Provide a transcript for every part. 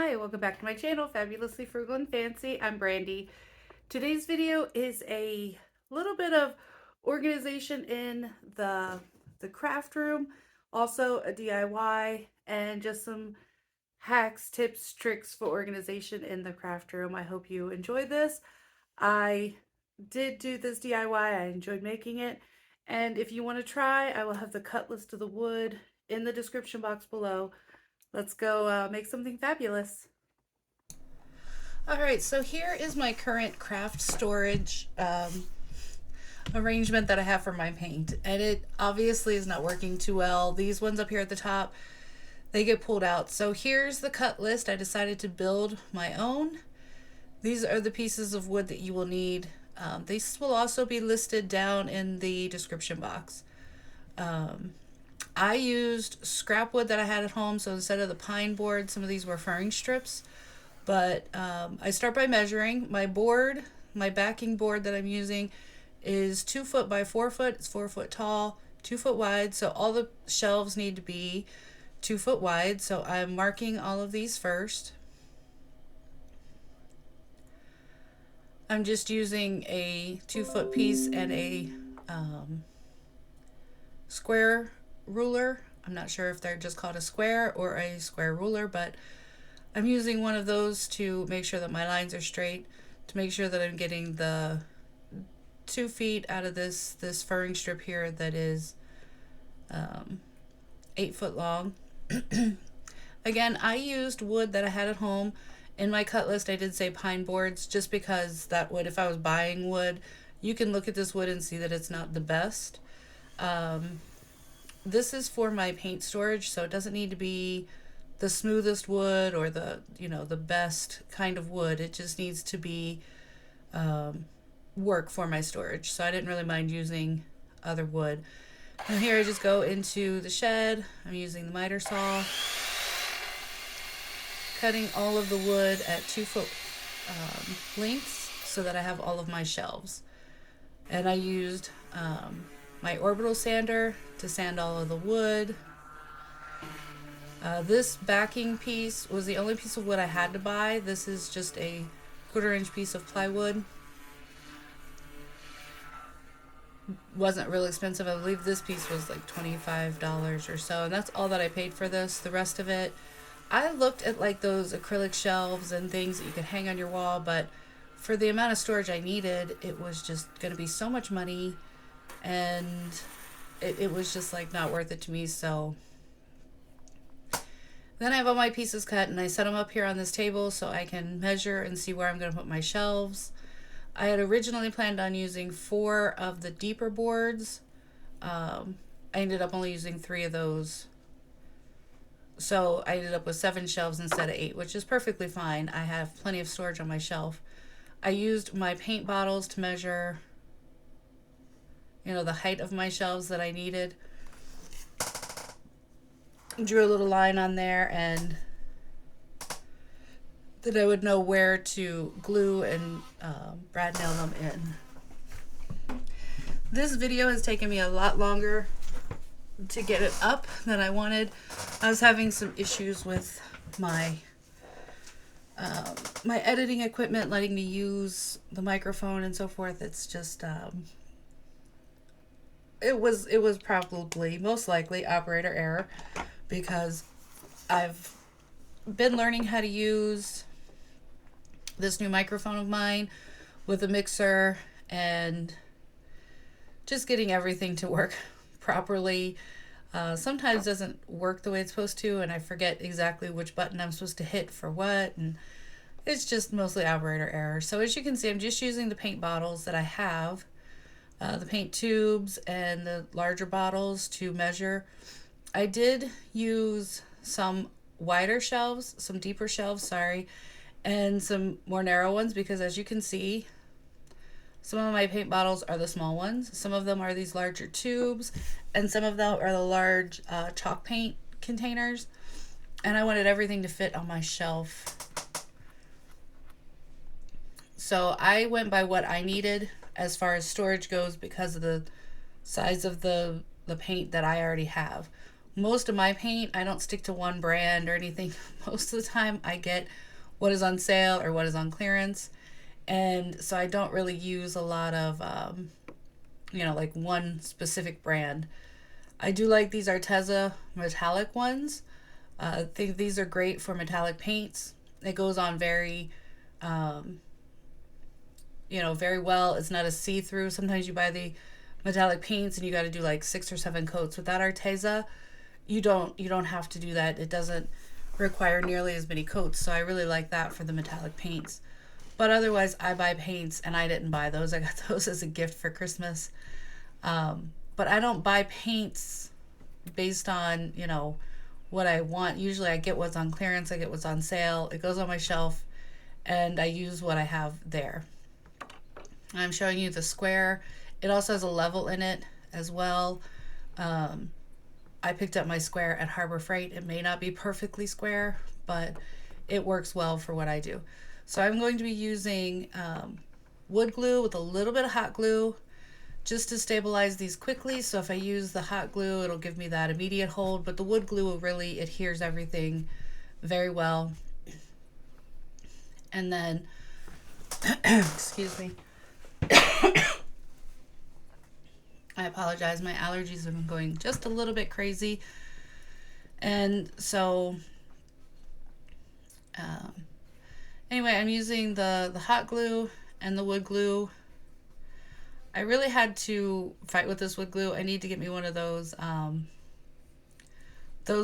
Hi, welcome back to my channel, Fabulously Frugal and Fancy. I'm Brandy. Today's video is a little bit of organization in the craft room, also a DIY, and just some hacks, tips, tricks for organization in the craft room. I hope you enjoy this. I did do this DIY. I enjoyed making it. And if you want to try, I will have the cut list of the wood in the description box below. Let's go make something fabulous. All right, so here is my current craft storage arrangement that I have for my paint. And it obviously is not working too well. These ones up here at the top, they get pulled out. So here's the cut list. I decided to build my own. These are the pieces of wood that you will need. These will also be listed down in the description box. I used scrap wood that I had at home, so instead of the pine board, some of these were furring strips. But I start by measuring. My board, my backing board that I'm using is 2 foot by 4 foot. It's 4 foot tall, 2 foot wide. So all the shelves need to be 2 foot wide. So I'm marking all of these first. I'm just using a 2 foot piece and a square ruler. I'm not sure if they're just called a square or a square ruler, but I'm using one of those to make sure that my lines are straight, to make sure that I'm getting the 2 feet out of this furring strip here that is 8 foot long. Again, I used wood that I had at home. In my cut list, I did say pine boards just because that wood, if I was buying wood, you can look at this wood and see that it's not the best. This is for my paint storage, so it doesn't need to be the smoothest wood or the best kind of wood. It just needs to be work for my storage. So I didn't really mind using other wood. And here I just go into the shed. I'm using the miter saw, cutting all of the wood at 2 foot lengths so that I have all of my shelves. And I used my orbital sander to sand all of the wood. This backing piece was the only piece of wood I had to buy. This is just a 1/4 inch piece of plywood. Wasn't real expensive. I believe this piece was like $25 or so, and that's all that I paid for this. The rest of it, I looked at like those acrylic shelves and things that you could hang on your wall, but for the amount of storage I needed, it was just going to be so much money, and it was just like not worth it to me. So then I have all my pieces cut and I set them up here on this table so I can measure and see where I'm going to put my shelves. I had originally planned on using 4 of the deeper boards. I ended up only using 3 of those. So I ended up with 7 shelves instead of 8, which is perfectly fine. I have plenty of storage on my shelf. I used my paint bottles to measure, the height of my shelves that I needed. Drew a little line on there, and that I would know where to glue and brad nail them in. This video has taken me a lot longer to get it up than I wanted. I was having some issues with my my editing equipment letting me use the microphone and so forth. It's just it was probably most likely operator error, because I've been learning how to use this new microphone of mine with a mixer and just getting everything to work properly. Sometimes doesn't work the way it's supposed to, and I forget exactly which button I'm supposed to hit for what, and it's just mostly operator error. So as you can see, I'm just using the paint bottles that I have, the paint tubes and the larger bottles to measure. I did use some wider shelves, some deeper shelves, sorry, and some more narrow ones, because as you can see, some of my paint bottles are the small ones. Some of them are these larger tubes, and some of them are the large chalk paint containers. And I wanted everything to fit on my shelf. So I went by what I needed as far as storage goes because of the size of the paint that I already have. most of my paint, I don't stick to one brand or anything. Most of the time I get what is on sale or what is on clearance. And so I don't really use a lot of, like one specific brand. I do like these Arteza metallic ones. I think these are great for metallic paints. It goes on um, very well. It's not a see-through. Sometimes you buy the metallic paints and you got to do like 6 or 7 coats. With that Arteza, you don't have to do that. It doesn't require nearly as many coats. So I really like that for the metallic paints. But otherwise, I buy paints, and I didn't buy those. I got those as a gift for Christmas. But I don't buy paints based on, what I want. Usually I get what's on clearance, I get what's on sale. It goes on my shelf, and I use what I have there. I'm showing you the square. It also has a level in it as well. I picked up my square at Harbor Freight. It may not be perfectly square, but it works well for what I do. So I'm going to be using wood glue with a little bit of hot glue just to stabilize these quickly. So if I use the hot glue, it'll give me that immediate hold, but the wood glue will really adheres everything very well. And then, excuse me. I apologize. My allergies have been going just a little bit crazy. And so, anyway, I'm using the hot glue and the wood glue. I really had to fight with this wood glue. I need to get me one of those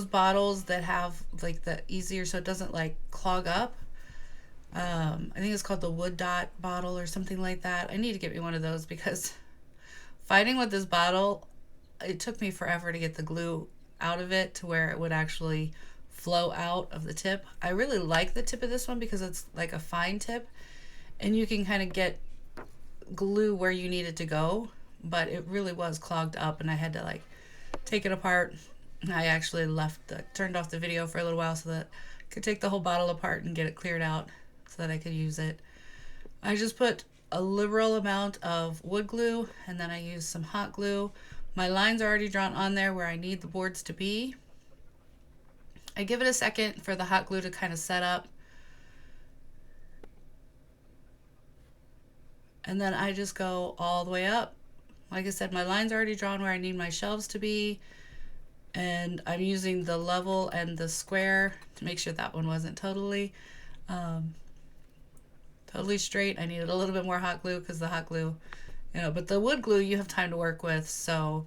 bottles that have like the easier so it doesn't like clog up. I think it's called the Wood Dot bottle or something like that. I need to get me one of those because fighting with this bottle, it took me forever to get the glue out of it to where it would actually flow out of the tip. I really like the tip of this one because it's like a fine tip and you can kind of get glue where you need it to go, but it really was clogged up and I had to like take it apart. I actually turned off the video for a little while so that I could take the whole bottle apart and get it cleared out so that I could use it. I just put a liberal amount of wood glue and then I use some hot glue. My lines are already drawn on there where I need the boards to be. I give it a second for the hot glue to kind of set up. And then I just go all the way up. Like I said, my line's already drawn where I need my shelves to be. And I'm using the level and the square to make sure that one wasn't totally straight. I needed a little bit more hot glue because the hot glue, but the wood glue you have time to work with. So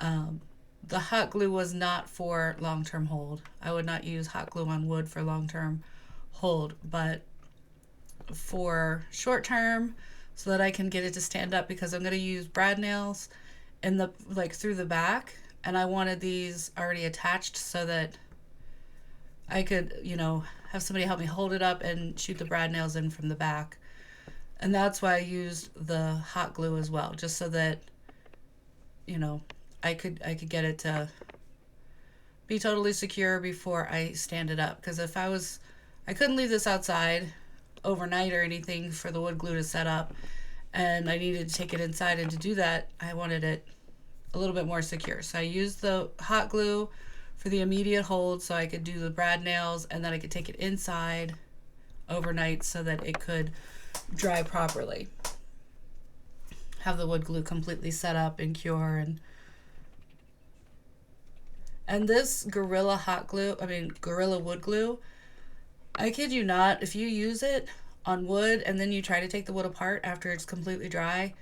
the hot glue was not for long-term hold. I would not use hot glue on wood for long-term hold, but for short-term, so that I can get it to stand up, because I'm going to use brad nails in the through the back, and I wanted these already attached so that I could, have somebody help me hold it up and shoot the brad nails in from the back. And that's why I used the hot glue as well, just so that I could get it to be totally secure before I stand it up, because if I couldn't leave this outside overnight or anything for the wood glue to set up, and I needed to take it inside, and to do that I wanted it a little bit more secure. So I used the hot glue for the immediate hold so I could do the brad nails, and then I could take it inside overnight so that it could dry properly. Have the wood glue completely set up and cure. And this Gorilla wood glue, I kid you not, if you use it on wood and then you try to take the wood apart after it's completely dry,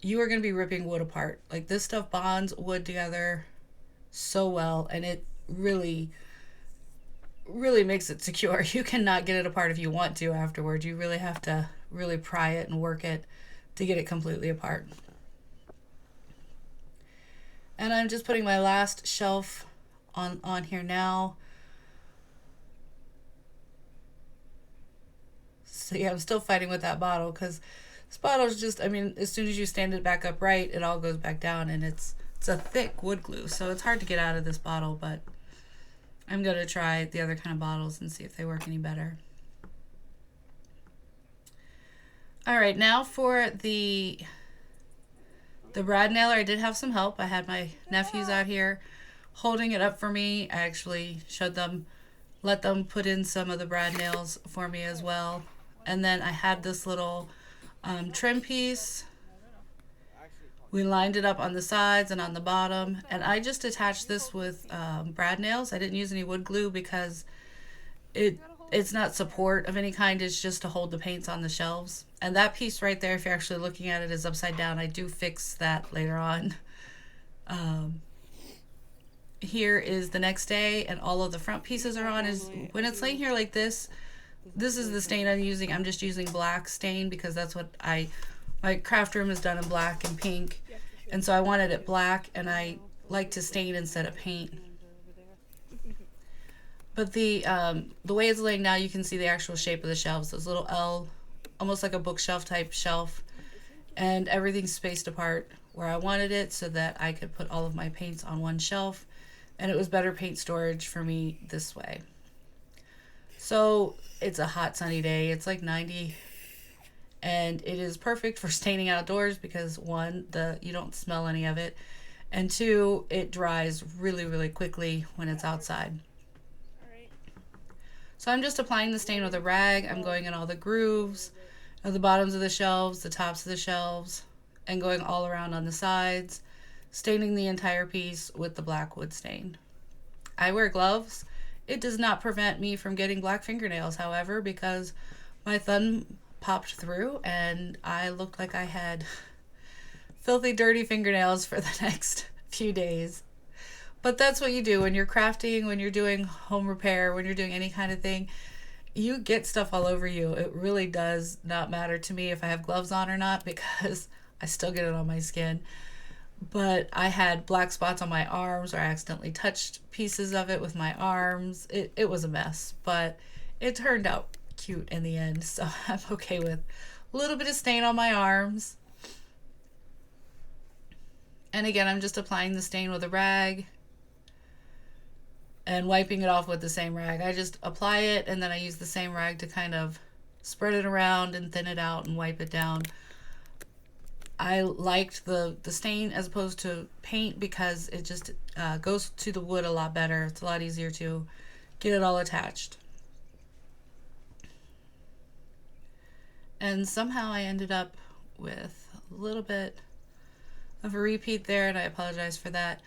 you are going to be ripping wood apart. Like, this stuff bonds wood together so well, and it really, really makes it secure. You cannot get it apart if you want to afterwards. You really have to really pry it and work it to get it completely apart. And I'm just putting my last shelf on here now. So yeah, I'm still fighting with that bottle, because this bottle is just, as soon as you stand it back up right, it all goes back down, and it's a thick wood glue, so it's hard to get out of this bottle, but I'm going to try the other kind of bottles and see if they work any better. All right, now for the brad nailer, I did have some help. I had my nephews out here holding it up for me. I actually showed them, let them put in some of the brad nails for me as well. And then I had this little trim piece. We lined it up on the sides and on the bottom, and I just attached this with brad nails. I didn't use any wood glue because it it's not support of any kind. It's just to hold the paints on the shelves. And that piece right there, if you're actually looking at it, is upside down. I do fix that later on. Um, Here is the next day, and all of the front pieces are on. Is when it's laying here like this. This is the stain I'm using. I'm just using black stain because that's what my craft room is done in black and pink, and so I wanted it black, and I like to stain instead of paint. But the way it's laying now, you can see the actual shape of the shelves. This little L, almost like a bookshelf type shelf, and everything's spaced apart where I wanted it so that I could put all of my paints on one shelf, and it was better paint storage for me this way. So it's a hot sunny day. It's like 90, and it is perfect for staining outdoors because one, you don't smell any of it, and two, it dries really, really quickly when it's outside. So I'm just applying the stain with a rag. I'm going in all the grooves of the bottoms of the shelves, the tops of the shelves, and going all around on the sides, staining the entire piece with the black wood stain. I wear gloves. It does not prevent me from getting black fingernails, however, because my thumb popped through and I looked like I had filthy, dirty fingernails for the next few days. But that's what you do when you're crafting, when you're doing home repair, when you're doing any kind of thing. You get stuff all over you. It really does not matter to me if I have gloves on or not because I still get it on my skin. But I had black spots on my arms, or I accidentally touched pieces of it with my arms. It was a mess, but it turned out cute in the end, so I'm okay with a little bit of stain on my arms. And again, I'm just applying the stain with a rag and wiping it off with the same rag. I just apply it and then I use the same rag to kind of spread it around and thin it out and wipe it down. I liked the stain as opposed to paint because it just goes to the wood a lot better. It's a lot easier to get it all attached. And somehow I ended up with a little bit of a repeat there, and I apologize for that.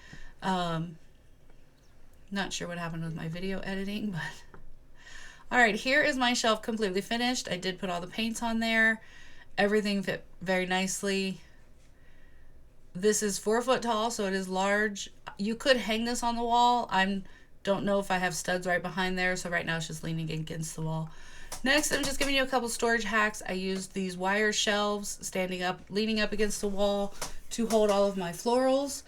Not sure what happened with my video editing, but all right, here is my shelf completely finished. I did put all the paints on there. Everything fit very nicely. This is 4 foot tall, so it is large. You could hang this on the wall. I don't know if I have studs right behind there, so right now it's just leaning against the wall. Next, I'm just giving you a couple storage hacks. I used these wire shelves standing up, leaning up against the wall to hold all of my florals.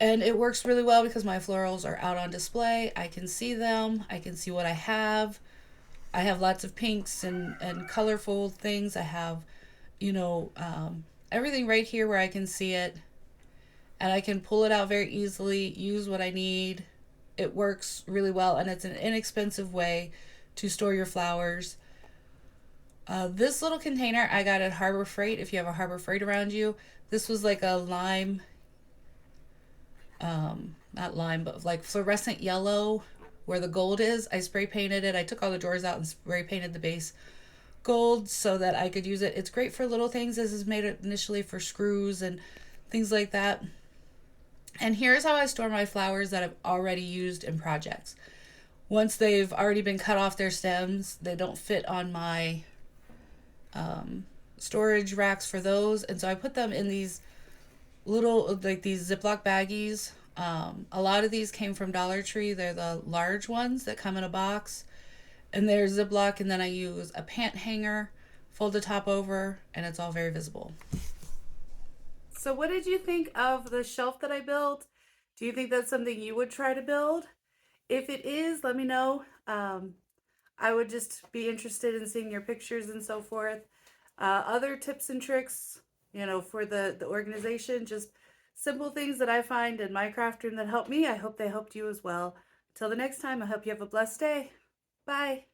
And it works really well because my florals are out on display. I can see them. I can see what I have. I have lots of pinks and colorful things. I have, everything right here where I can see it. And I can pull it out very easily, use what I need. It works really well, and it's an inexpensive way to store your flowers. This little container I got at Harbor Freight, if you have a Harbor Freight around you. This was like a lime, not lime, but like fluorescent yellow where the gold is. I spray painted it. I took all the drawers out and spray painted the base gold so that I could use it. It's great for little things. This is made initially for screws and things like that. And here's how I store my flowers that I've already used in projects. Once they've already been cut off their stems, they don't fit on my storage racks for those. And so I put them in these little, like these Ziploc baggies. A lot of these came from Dollar Tree. They're the large ones that come in a box. And they're Ziploc, and then I use a pant hanger, fold the top over, and it's all very visible. So what did you think of the shelf that I built? Do you think that's something you would try to build? If it is, let me know. I would just be interested in seeing your pictures and so forth. Other tips and tricks, for the organization, just simple things that I find in my craft room that help me. I hope they helped you as well. Until the next time, I hope you have a blessed day. Bye.